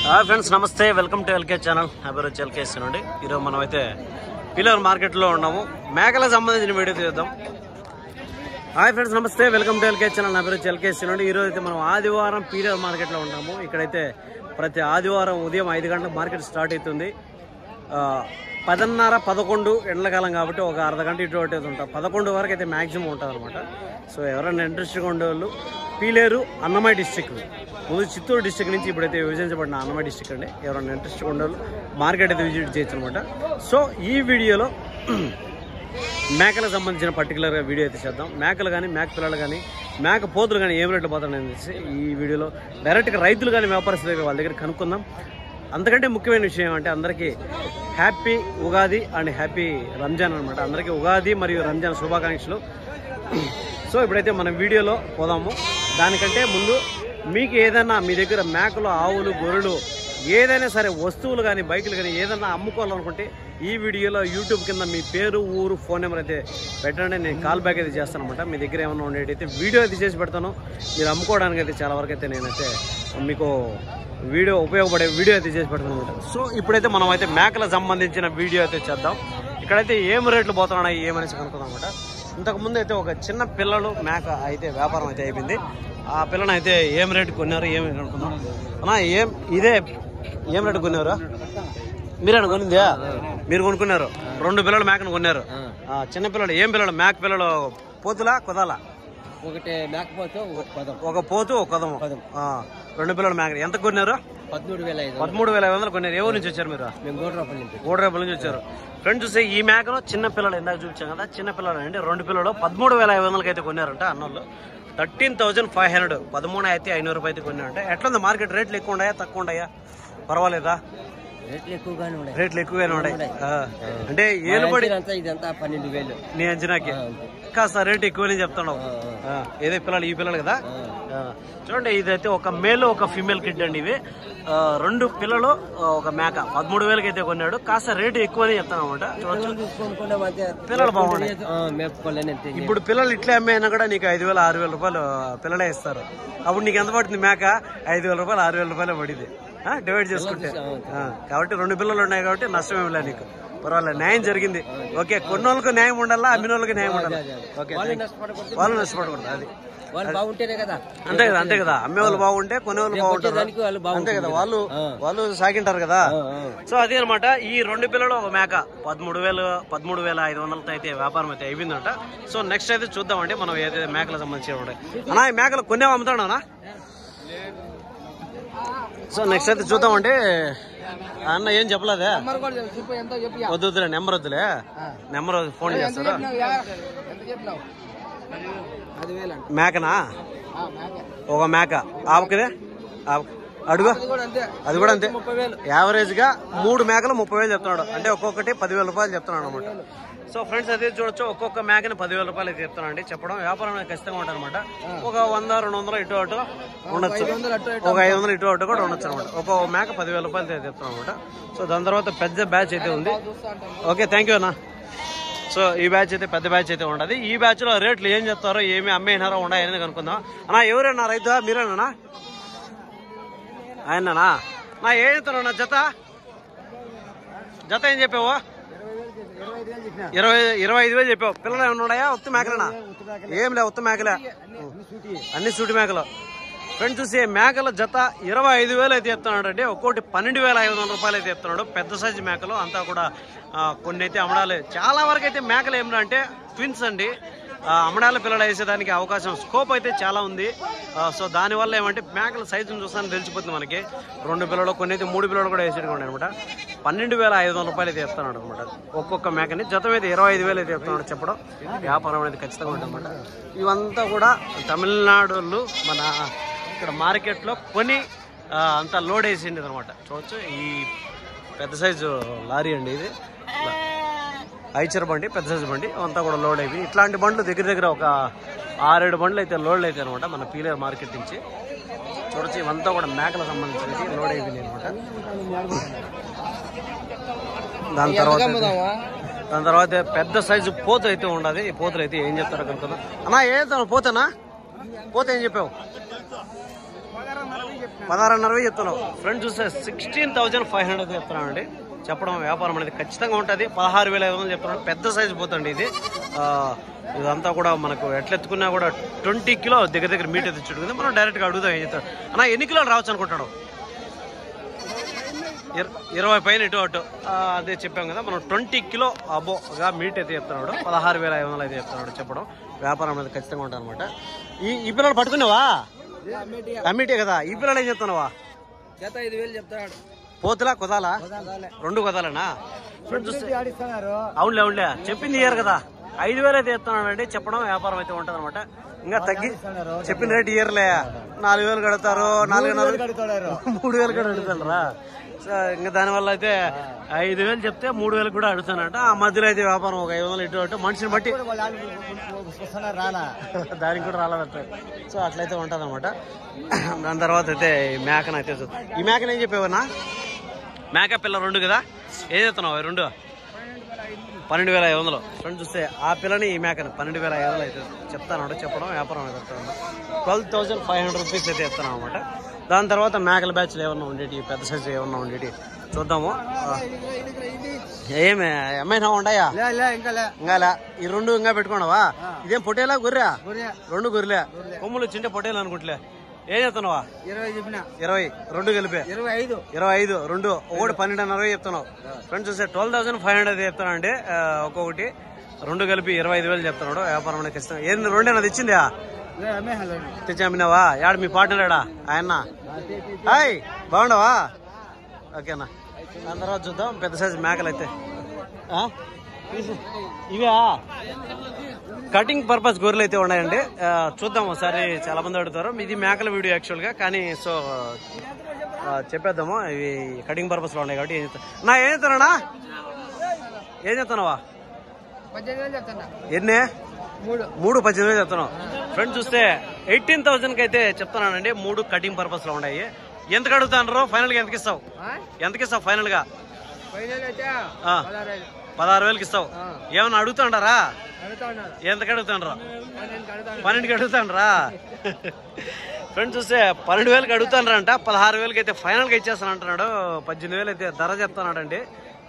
Hi friends, నమస్తే. Welcome to LK channel. అభిరుచి LKS నుండి ఈరోజు మనం అయితే పిల్లర్ మార్కెట్లో ఉన్నాము. మేకలకు సంబంధించిన వీడియో తీద్దాం. హాయ్ ఫ్రెండ్స్, నమస్తే. Welcome to LK channel. అభిరుచి ఎల్కేఎస్ నుండి ఈరోజు అయితే మనం ఆదివారం పిల్లర్ మార్కెట్లో ఉంటాము. ఇక్కడైతే ప్రతి ఆదివారం ఉదయం 5 గంటలకు మార్కెట్ స్టార్ట్ అవుతుంది. 10:30, 11 ఎండలకాలం కాబట్టి ఒక అర్ధగంట ఇటు అటు ఉంటాం. 11 వరకు అయితే మ్యాక్సిమం ఉంటుంది అనమాట. సో ఎవరైనా ఇంట్రెస్ట్గా ఉండేవాళ్ళు పీలేరు అన్నమయ్య డిస్టిక్, ముందు చిత్తూరు డిస్టిక్ నుంచి ఇప్పుడైతే విభజించబడిన అన్నమయ్య డిస్టిక్ అండి. ఎవరైనా ఇంట్రెస్ట్గా ఉండేవాళ్ళు మార్కెట్ అయితే విజిట్ చేయొచ్చు అనమాట. సో ఈ వీడియోలో మేకలకు సంబంధించిన పర్టికులర్గా వీడియో అయితే చేద్దాం. మేకలు కానీ, మేక పిల్లలు కానీ, మేక పోతులు కానీ ఏం రేట్లు పోతాయని తెలిసి ఈ వీడియోలో డైరెక్ట్గా రైతులు కానీ వ్యాపారస్తులు దగ్గర వాళ్ళ దగ్గర కనుక్కుందాం. అంతకంటే ముఖ్యమైన విషయం అంటే అందరికీ happy Ugadi and happy Ramzan అనమాట. అందరికీ ఉగాది మరియు రంజాన్ శుభాకాంక్షలు. సో ఇప్పుడైతే మనం వీడియోలో పోదాము. దానికంటే ముందు మీకు ఏదైనా మీ దగ్గర మేకలు, ఆవులు, గొర్రెలు ఏదైనా సరే వస్తువులు కానీ, బైకులు కానీ ఏదైనా అమ్ముకోవాలనుకుంటే ఈ వీడియోలో యూట్యూబ్ కింద మీ పేరు, ఊరు, ఫోన్ నెంబర్ అయితే పెట్టండి. నేను కాల్ బ్యాక్ అయితే చేస్తాను అనమాట. మీ దగ్గర ఏమైనా ఉండేటైతే వీడియో అయితే చేసి పెడతాను. మీరు అమ్ముకోవడానికి అయితే చాలా వరకు అయితే నేనైతే మీకు వీడియో ఉపయోగపడే వీడియో అయితే చేసి పెడతాను అనమాట. సో ఇప్పుడైతే మనం అయితే మేకలకు సంబంధించిన వీడియో అయితే చేద్దాం. ఇక్కడైతే ఏం రేట్లు పోతున్నాయి ఏమనేసి కనుక్కుందాం అనమాట. ఇంతకుముందు అయితే ఒక చిన్న పిల్లలు మేక అయితే వ్యాపారం అయితే అయిపోయింది. ఆ పిల్లని అయితే ఏం రేటు కొన్నారు ఏమి కనుక్కుందాం అన్నా. ఏం రేటు కొన్నారు? మీరేనా కొనిందా? మీరు కొనుక్కున్నారు. 2 పిల్లలు మేకను కొన్నారు. చిన్న పిల్లలు ఏం పిల్లలు? మేక పిల్లలు పోతులా కొదాలా? ఒకటి మేకపోతే ఒక పోతు ఒక కొదము. 2 పిల్లలు మేక ఎంత కొన్నారు? 13,500 కొన్నారు. ఎవరి నుంచి వచ్చారు మీరు? మేము గోడ్రేపల్లి నుంచి వచ్చారు. ఫ్రెండ్స్ చూస్తే ఈ మేకను చిన్న పిల్లలు ఇందాక చూపించాం కదా, చిన్న పిల్లలు అండి. 2 పిల్లలు 13,500 అయితే కొన్నారంట అన్నోళ్ళు. 13,500, 13,500 రూపాయలు అయితే కొన్నారంట. ఎట్లుంది మార్కెట్? రేట్లు ఎక్కువ ఉన్నాయా తక్కువ ఉన్నాయా? పర్వాలేదా? రేట్లు ఎక్కువగానే ఉన్నాయి. అంటే ఏలుబడి ఇదంతా 12,000 నీ అంచనాకి కాస్త రేట్ ఎక్కువని చెప్తున్నావు. ఏదే పిల్లలు? ఈ పిల్లలు కదా. చూడండి, ఇదైతే ఒక మేల్ ఒక ఫీమేల్ కిడ్ అండి. ఇవి 2 పిల్లలు ఒక మేక 13,000 అయితే కొన్నాడు. కాస్త రేటు ఎక్కువని చెప్తాను అనమాట. చూడొచ్చు, పిల్లలు బాగున్నాయి. ఇప్పుడు పిల్లలు ఇట్లా అమ్మాయినా కూడా నీకు 5,000, 6,000 రూపాయలు పిల్లలే ఇస్తారు. అప్పుడు నీకు ఎంత పడుతుంది? మేక 5,000 రూపాయలు, 6,000 రూపాయలు పడింది డివైడ్ చేసుకుంటే. కాబట్టి 2 పిల్లలు ఉన్నాయి కాబట్టి నష్టమేమి లే నీకు. పర్వాలేదు, న్యాయం జరిగింది. ఓకే, కొన్నోళ్ళకు న్యాయం ఉండాలా, అమ్మిన వాళ్ళకి న్యాయం ఉండాలి. ఓకే, వాళ్ళు నష్టపడకూడదు. అది అంతే కదా. అమ్మేవాళ్ళు బాగుంటే కొనేవాళ్ళు బాగుంటారు. అంతే కదా, వాళ్ళు సాగింటారు కదా. సో అదే అనమాట. ఈ 2 పిల్లలు ఒక మేక 13,500 అయితే వ్యాపారం అయితే అయిపోయిందంట. సో నెక్స్ట్ అయితే చూద్దామండి మనం ఏదైతే మేకలకు సంబంధించి ఉంటాయి. అన్నా ఈ మేకలు కొనే అమ్ముతాడా? సో నెక్స్ట్ అయితే చూద్దామండి. అన్న ఏం చెప్పలేదే? వద్దులే, నెంబర్ వద్దులే, నెంబర్ ఫోన్ చేస్తారా? మేకనా? ఒక మేక ఆవుకదే అడుగు. అది కూడా అంతే. యావరేజ్ గా 3 మేకలు 30,000 చెప్తున్నాడు. అంటే ఒక్కొక్కటి 10,000 రూపాయలు చెప్తున్నాడు అనమాట. సో ఫ్రెండ్స్ అదే చూడొచ్చు, ఒక్కొక్క మేకని 10,000 రూపాయలు అయితే చెప్తాను అండి. చెప్పడం వ్యాపారం ఖచ్చితంగా ఉంటుంది అనమాట. ఒక 100, 200 ఇటు అటు ఉండొచ్చు, ఒక 500 ఇటు అటు కూడా ఉండొచ్చు అనమాట. ఒక్కొక్క మేక 10,000 రూపాయలు అయితే చెప్తాను అనమాట. సో దాని తర్వాత పెద్ద బ్యాచ్ అయితే ఉంది. ఓకే, థ్యాంక్ యూ అన్న. సో ఈ బ్యాచ్ అయితే పెద్ద బ్యాచ్ అయితే ఉండదు. ఈ బ్యాచ్ లో రేట్లు ఏం చెప్తారో, ఏమి అమ్మేనారో ఉన్నాయని కనుక్కుందాం. అన్నా ఎవరైనా రైతు? మీరేనా? ఆయననా? నా ఏం చెప్తాను నా జత ఏం చెప్పావు? 25,000 చెప్పావు. పిల్లలు ఏమైనా ఉన్నాయా? ఉత్త మేకలేనా? ఏం లే, ఉత్త మేకలే, అన్ని సూటి మేకలు. ఫ్రెండ్స్ చూసి మేకల జత 25,000 అయితే చెప్తున్నాడు అండి. ఒక్కోటి 12,500 రూపాయలు అయితే చెప్తున్నాడు. పెద్ద సైజు మేకలు అంతా కూడా కొన్ని అయితే అమ్మడాలి. చాలా వరకు అయితే మేకలు ఏమిటంటే ట్విన్స్ అండి. అమ్మడాల పిల్లలు వేసేదానికి అవకాశం, స్కోప్ అయితే చాలా ఉంది. సో దానివల్ల ఏమంటే మేకల సైజును చూస్తాను తెలిసిపోతుంది మనకి. 2 పిల్లలు, కొన్ని అయితే 3 పిల్లలు కూడా వేసేట్టుగా ఉన్నాయి అనమాట. 12,500 రూపాయలు అయితే చెప్తున్నాడు అనమాట ఒక్కొక్క మేకని. జత మీద 25,000 అయితే చెప్తున్నాడు. చెప్పడం వ్యాపారం అనేది ఖచ్చితంగా ఉంటుంది అనమాట. ఇవంతా కూడా తమిళనాడు మన ఇక్కడ మార్కెట్లో కొని అంతా లోడ్ వేసింది అనమాట. చూడవచ్చు, ఈ పెద్ద సైజు లారీ అండి ఇది. ఐచర్ బండి, పెద్ద సైజు బండి అంతా కూడా లోడ్ అయిపోయి. ఇట్లాంటి బండ్లు దగ్గర ఒక 6-7 బండ్లు అయితే లోడ్లు అయితే అనమాట మన పీలేరు మార్కెట్ నుంచి. చూడొచ్చు, ఇవంతా కూడా మేకలకు సంబంధించినవి లోడ్ అయిపోయింది అనమాట. దాని తర్వాత పెద్ద సైజు పోత అయితే ఉండదు. ఈ పోతలు అయితే ఏం చెప్తారో కనుక్కుందాం. అన్నా ఏం పోతనా? పోత ఏం చెప్పావు? 16,500 చెప్తున్నావు. ఫ్రెండ్ చూస్తే 16,500 చెప్తున్నాను అండి. చెప్పడం వ్యాపారం అనేది ఖచ్చితంగా ఉంటుంది. 16,500 చెప్తున్నాడు. పెద్ద సైజు పోతండి ఇది. ఇదంతా కూడా మనకు ఎట్లెత్తుకున్నా కూడా 20 కిలో దగ్గర మీట్ అయితే చుట్టుకుంది. మనం డైరెక్ట్గా అడుగుతాం ఏం చెప్తాడు అన్న, ఎన్ని కిలోలు రావచ్చు అనుకుంటాడు? 20 పైన ఇటు అటు అదే చెప్పాం కదా మనం. 20 కిలో అబోగా మీట్ అయితే చెప్తున్నాడు. 16,500 అయితే చెప్తున్నాడు. చెప్పడం వ్యాపారం అనేది ఖచ్చితంగా ఉంటుంది అనమాట. ఈ పిల్లలు పట్టుకున్నావా? అమ్మేటే కదా. ఈ పిల్లలు ఏం చెప్తున్నావా? 5,000 చెప్తాడు. పోతులా కుదాలా? 2 కుదాలనా? అవునులే చెప్పింది ఇయ్యారు కదా. 5,000 అయితే చెప్తున్నాడు అండి. చెప్పడం వ్యాపారం అయితే ఉంటుంది అనమాట. ఇంకా తగ్గి చెప్పిన రేటు ఇయ్యర్లే. 4,000 కడతారు, 4,500 3,000 కూడా అడుగుతారా? ఇంకా దానివల్ల అయితే 5,000 చెప్తే 3,000 కూడా అడుగుతానంట. ఆ మధ్యలో అయితే వ్యాపారం ఒక 500 ఇటు అటు మనిషిని బట్టి దానికి కూడా రాలేదట. సో అట్లయితే ఉంటుంది అనమాట. దాని తర్వాత అయితే ఈ మేకను అయితే చూద్దాం. ఈ మేకను ఏం చెప్పేవన్నా? మేక పిల్ల 2 కదా. ఏం చెప్తున్నావు? 2 12,500. ఫ్రెండ్ చూస్తే ఆ పిల్లని ఈ మేకని 12,500 అయితే చెప్తాను. చెప్పడం వ్యాపారం అయితే 12,500 రూపీస్ అయితే చెప్తాను అనమాట. దాని తర్వాత మేకల బ్యాచ్లు ఏమన్నా ఉండేటి, పెద్ద సైజు ఏమన్నా ఉండేటి చూద్దాము. ఏమే అమ్మాయినా ఉన్నాయా? ఇంకా ఈ 2 ఇంకా పెట్టుకున్నావా? ఇదేం పొట్టేలా గొర్రె? 2 గొర్రెలే. కొమ్ములు చింటే పొట్టేలు అనుకుంటలే. ఏం చెప్తున్నావా? 20 2 కలిపి 25 2 ఒకటి 12,500 చెప్తున్నావు. ఫ్రెండ్స్ చూస్తే 12,500 చెప్తాను అండి. ఒక్కొక్కటి 2 కలిపి 25,000 చెప్తున్నాడు. వ్యాపారం అనేది ఖచ్చితంగా. ఏంది 2 తెచ్చిందా? తెచ్చామినావా? యాడ మీ పార్ట్నర్ ఆయన? హాయ్ బాగుండవా? ఓకేనా. దాని తర్వాత చూద్దాం పెద్ద సైజు మేకలు అయితే. ఇవా కటింగ్ పర్పస్ గొర్రెలు అయితే ఉన్నాయండి. చూద్దాం ఒకసారి. చాలా మంది అడుగుతారు. ఇది మేకల వీడియో యాక్చువల్గా, కానీ సో చెప్పేద్దాము. ఇవి కటింగ్ పర్పస్ లో ఉన్నాయి కాబట్టి ఏం చెప్తా ఏం చెప్తానా? ఏం చెప్తున్నావా? ఎన్నే? 3 18,000 చెప్తున్నావు. ఫ్రెండ్స్ చూస్తే 18,000 అయితే చెప్తున్నానండి. 3 కటింగ్ పర్పస్ లో ఉన్నాయి. ఎంత అడుగుతాను? ఫైనల్ గా ఎంతకి ఇస్తావు? ఫైనల్ గా 16,000కి ఇస్తావు. ఏమన్నా అడుగుతాండారా? ఎంతకు అడుగుతాండ్రా? 12కి అడుగుతాండ్రా? ఫ్రెండ్స్ చూస్తే 12,000కి అడుగుతాండ్రంట. 16,000కి అయితే ఫైనల్ గా ఇచ్చేస్తాను అంటున్నాడు. 18,000 అయితే ధర చెప్తానండి.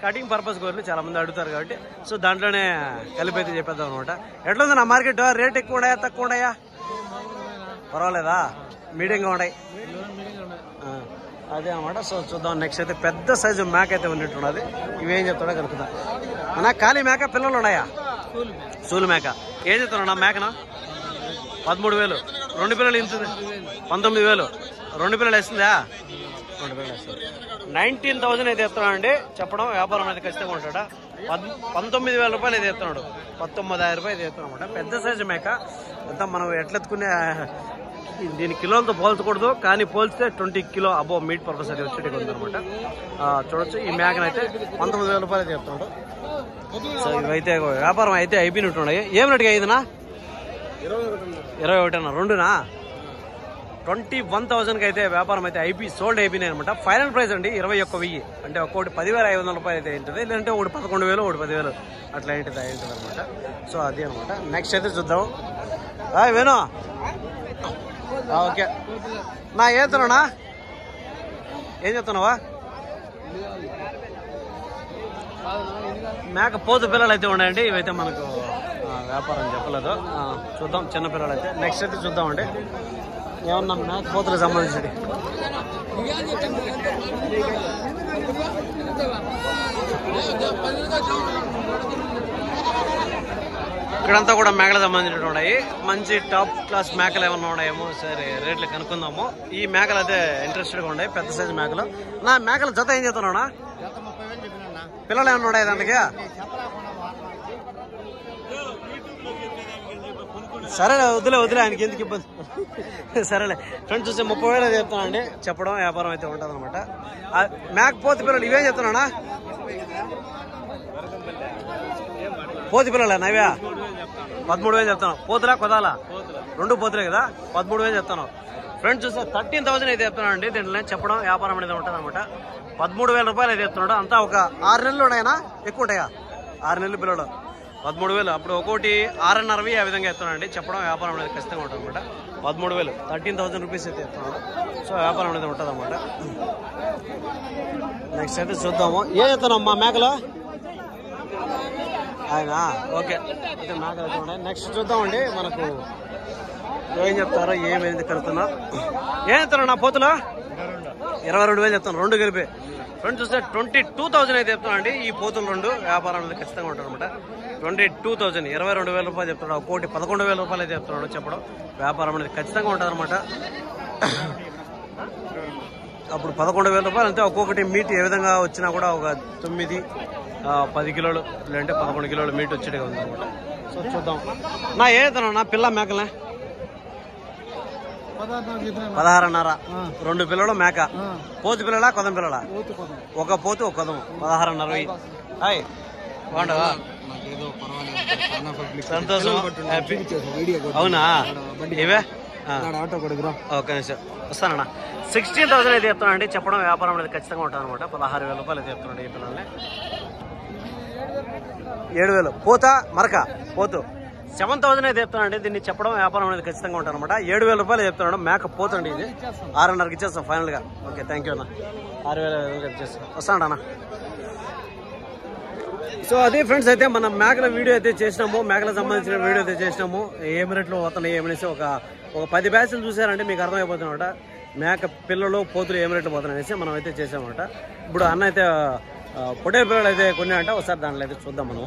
కటింగ్ పర్పస్ గోర్లు చాలా మంది అడుగుతారు కాబట్టి సో దాంట్లోనే కలిపి అయితే చెప్పేద్దాం అనమాట. ఎట్లుంది నా మార్కెట్? రేట్ ఎక్కువ ఉన్నాయా తక్కువ ఉన్నాయా? పర్వాలేదా? మీడియంగా ఉన్నాయి. అదే అనమాట. సో చూద్దాం. నెక్స్ట్ అయితే పెద్ద సైజు మేక అయితే ఉన్నట్టున్నది. ఇవేం చెప్తాడో కనుక్కుందాం. అన్నా ఖాళీ మేక పిల్లలు ఉన్నాయా? సూలు మేక. ఏం చెప్తున్నా మేకనా? 13,000. 2 పిల్లలు ఇంత 19,000. 2 పిల్లలు వేస్తుందా? 2 పిల్లలు వేస్తుంది. 19,000 అయితే చెప్తున్నాడు. చెప్పడం వ్యాపారం అయితే ఖచ్చితంగా ఉంటాడా. 19,000 రూపాయలు అయితే చెప్తున్నాడు. 19,000 రూపాయలు అయితే చెప్తున్నాడు అనమాట. పెద్ద సైజు మేక అంతా మనం ఎట్లెత్తుకునే దీని కిలోలతో పోల్చకూడదు, కానీ పోల్చితే 20 కిలో అబో మీట్ పర్పస్ అయితే వచ్చేటికి ఉందనమాట. చూడొచ్చు. ఈ మేకనైతే 19,000 రూపాయలు అయితే చెప్తున్నాడు. సో ఇవైతే వ్యాపారం అయితే అయిపోయినట్టున్నాయి. ఏం రేటుగా అయిందినా? 21 అన్న. 2నా? 21,000కి అయితే వ్యాపారం అయితే సోల్డ్ అయిపోయినాయి అనమాట. ఫైనల్ ప్రైస్ అండి 21,000. అంటే ఒక్కొక్కటి 10,500 రూపాయలు అయితే ఉంటుంది. లేదంటే ఒకటి 11,000 ఒకటి 10,000 అట్లా ఉంటుంది అనమాట. సో అది అనమాట. నెక్స్ట్ అయితే చూద్దాం. వేణు ఓకే నా ఏతున్నా? ఏం చెప్తున్నావా? మేక పోతు పిల్లలు అయితే ఉన్నాయండి. ఇవైతే మనకు వ్యాపారం చెప్పలేదు. చూద్దాం. చిన్న పిల్లలు అయితే నెక్స్ట్ అయితే చూద్దామండి. ఏమన్నా మేక పోతులకు సంబంధించి ఇక్కడంతా కూడా మేకలకు సంబంధించినవి ఉన్నాయి. మంచి టాప్ క్లాస్ మేకలు ఏమన్నా ఉన్నాయేమో సరే రేట్లు కనుక్కుందాము. ఈ మేకలు అయితే ఇంట్రెస్టెడ్గా ఉన్నాయి. పెద్ద సైజు మేకలు. నా మేకల జత ఏం చెప్తున్నా? పిల్లలు ఏమన్నా ఉన్నాయి దానికి? సరేలే వదిలే ఆయనకి ఎందుకు ఇబ్బంది. సరేలే. ఫ్రెండ్స్ చూస్తే 30,000 చెప్తానండి. చెప్పడం వ్యాపారం అయితే ఉంటుంది అనమాట. మేకపోతు పిల్లలు ఇవేం చెప్తున్నా? పోతు పిల్లలే నవ్యా? 13,000 చెప్తాను. పోతులా కొదాలా? 2 పోతులే కదా. 13,000 చెప్తాను. ఫ్రెండ్స్ చూస్తే 13,000 అయితే చెప్తున్నానండి. దీంట్లో చెప్పడం వ్యాపారం అనేది ఉంటుంది అనమాట. 13,000 రూపాయలు అయితే చెప్తున్నాడు. అంతా ఒక 6 నెలలు ఉన్నాయనా? ఎక్కువ ఉంటాయా? 6 నెలలు పిల్లలు 13,000. అప్పుడు ఒక్కోటి 6.5 ఆ విధంగా ఎత్తున్నానండి. చెప్పడం వ్యాపారం అనేది ఖచ్చితంగా ఉంటుంది అనమాట. 13,000 13,000 రూపీస్ అయితే ఎత్తున్నాడు. సో వ్యాపారం అనేది ఉంటుంది అనమాట. నెక్స్ట్ అయితే చూద్దాము. ఏం ఎత్తున్నాం మా మేకలో ఆయన. ఓకే అయితే మేకలు అయితే ఉన్నాయి. నెక్స్ట్ చూద్దామండి మనకు ఏం చెప్తారో ఏమైంది కలుతున్నా. ఏం చెప్తాను నా పోతులో 22,000 చెప్తాను, రెండు కలిపి. ఫ్రెండ్స్ చూస్తే 22,000 అయితే చెప్తాను అండి. ఈ పోతులు రెండు వ్యాపారం అనేది ఖచ్చితంగా ఉంటుంది అనమాట. 22,000 22,000 రూపాయలు చెప్తున్నాడు. ఒక్కోటి 11,000 రూపాయలు అయితే చెప్తున్నాడు. చెప్పడం వ్యాపారం అనేది ఖచ్చితంగా ఉంటుంది అనమాట. అప్పుడు 11,000 రూపాయలు అంతే. ఒక్కొక్కటి మీట్ ఏ విధంగా వచ్చినా కూడా ఒక 9-10 కిలోలు లేదంటే 11 కిలోలు మీట్ వచ్చేట్టుగా ఉంది అనమాట. సో చూద్దాం. నా ఏదైనా నా పిల్ల మేకలే 16.5. 2 పిల్లలు మేక. పోతు పిల్లలా కొదం పిల్లలా? ఒక పోతు ఒక కొదం. 16.5. హాయ్ బాగుండవా? సంతోషం. అవునా ఇవే ఓకే నిమిషం వస్తానన్నా. 16,000 అయితే చెప్తానండి. చెప్పడం వ్యాపారం అనేది ఖచ్చితంగా ఉంటుంది అనమాట. 16,000 రూపాయలు అయితే చెప్తున్నాడు ఈ పిల్లల్ని. 7,000 పోత మరక పోతు 7,000 అయితే చెప్తానండి. దీన్ని చెప్పడం వ్యాపారం అనేది ఖచ్చితంగా ఉంటుంది అనమాట. 7,000 రూపాయలు చెప్తున్నాడు. మేక పోతండి ఇది. 6.5కి ఇచ్చేస్తాం ఫైనల్ గా. ఓకే థ్యాంక్ యూ అన్న. 6,000 ఇచ్చేస్తాం. వస్తాడు అన్న. సో అదే ఫ్రెండ్స్ అయితే మనం మేకల వీడియో అయితే చేసినాము. మేకలకు సంబంధించిన వీడియో అయితే చేసినాము. ఏం రేట్లు పోతున్నాయి ఏమనేసి ఒక 10 బ్యాచ్లు చూసారంటే మీకు అర్థమైపోతుందన్నమాట. మేక పిల్లలు పోతులు ఏం రేట్లు పోతున్నాయి అనేసి మనం అయితే చేసామన్నమాట. ఇప్పుడు అన్న అయితే పొట్టేలు పిల్లలు అయితే కొన్ని అంటే ఒకసారి దాంట్లో అయితే చూద్దాం మనం.